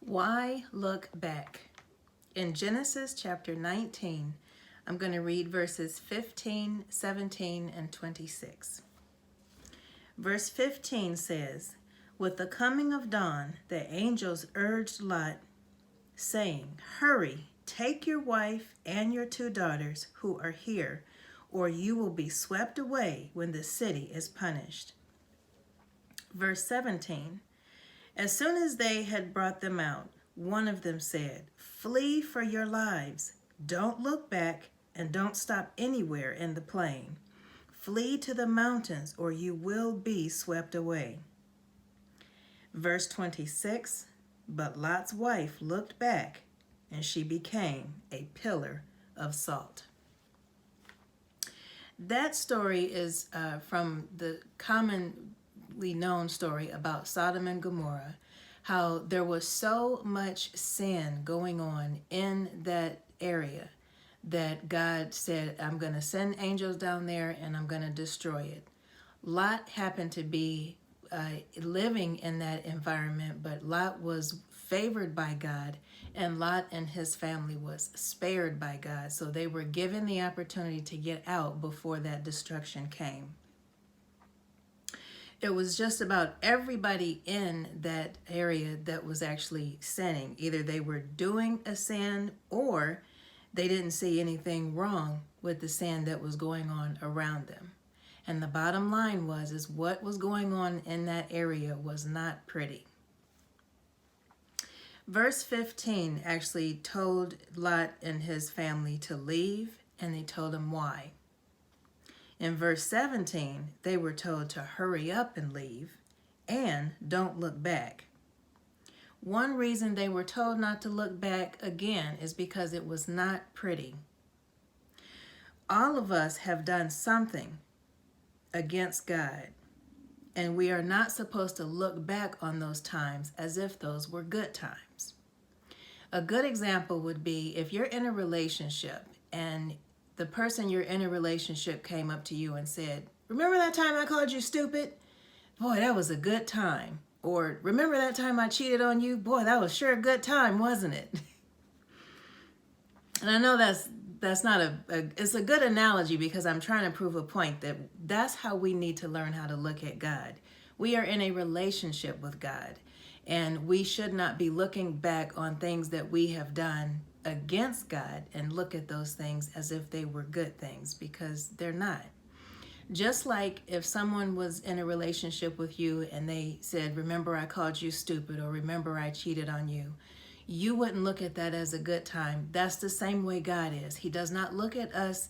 Why look back? In Genesis chapter 19, I'm going to read verses 15, 17, and 26. Verse 15 says, "With the coming of dawn, the angels urged Lot, saying, 'Hurry, take your wife and your 2 daughters who are here, or you will be swept away when the city is punished.'" Verse 17, "As soon as they had brought them out, one of them said, 'Flee for your lives. Don't look back and don't stop anywhere in the plain. Flee to the mountains or you will be swept away.'" Verse 26, "But Lot's wife looked back and she became a pillar of salt." That story is from the commonly known story about Sodom and Gomorrah, how there was so much sin going on in that area that God said, "I'm going to send angels down there and I'm going to destroy it." Lot happened to be living in that environment, but Lot was favored by God, and Lot and his family was spared by God. So they were given the opportunity to get out before that destruction came. It was just about everybody in that area that was actually sinning. Either they were doing a sin or they didn't see anything wrong with the sin that was going on around them. And the bottom line is what was going on in that area was not pretty. Verse 15 actually told Lot and his family to leave, and they told him why. In verse 17, they were told to hurry up and leave, and don't look back. One reason they were told not to look back again is because it was not pretty. All of us have done something against God, and we are not supposed to look back on those times as if those were good times. A good example would be if you're in a relationship and the person you're in a relationship came up to you and said, "Remember that time I called you stupid? Boy, that was a good time." Or, "Remember that time I cheated on you? Boy, that was sure a good time, wasn't it?" And I know that's not it's a good analogy because I'm trying to prove a point that that's how we need to learn how to look at God. We are in a relationship with God, and we should not be looking back on things that we have done against God and look at those things as if they were good things, because they're not. Just like if someone was in a relationship with you and they said, "Remember I called you stupid," or "Remember I cheated on you," you wouldn't look at that as a good time. That's the same way God is. He does not look at us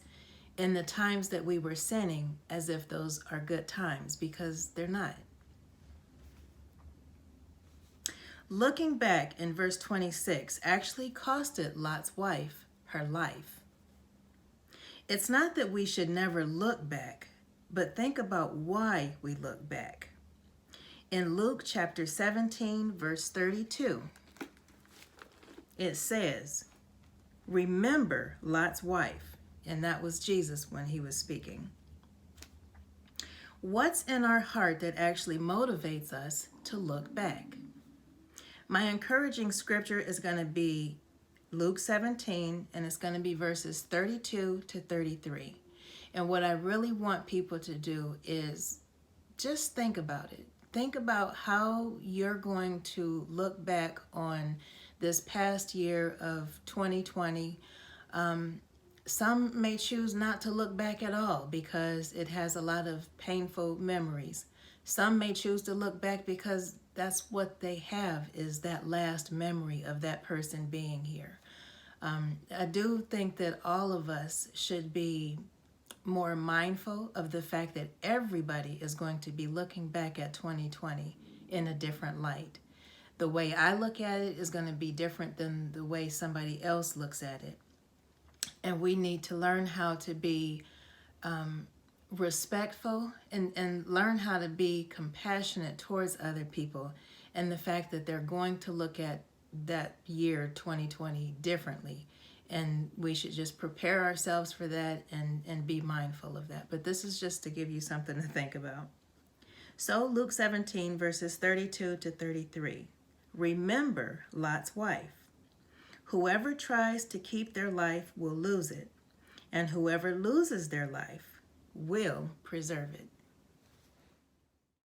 in the times that we were sinning as if those are good times, because they're not. Looking back in verse 26 actually costed Lot's wife her life. It's not that we should never look back, but think about why we look back. In Luke chapter 17, verse 32, it says, "Remember Lot's wife," and that was Jesus when he was speaking. What's in our heart that actually motivates us to look back? My encouraging scripture is going to be Luke 17, and it's going to be verses 32 to 33. And what I really want people to do is just think about it. Think about how you're going to look back on this past year of 2020. Some may choose not to look back at all because it has a lot of painful memories. Some may choose to look back because that's what they have, is that last memory of that person being here. I do think that all of us should be more mindful of the fact that everybody is going to be looking back at 2020 in a different light. The way I look at it is going to be different than the way somebody else looks at it. And we need to learn how to be respectful and learn how to be compassionate towards other people, and the fact that they're going to look at that year 2020 differently, and we should just prepare ourselves for that and be mindful of that. But this is just to give you something to think about. So Luke 17 verses 32 to 33. Remember Lot's wife. Whoever tries to keep their life will lose it, and whoever loses their life will preserve it.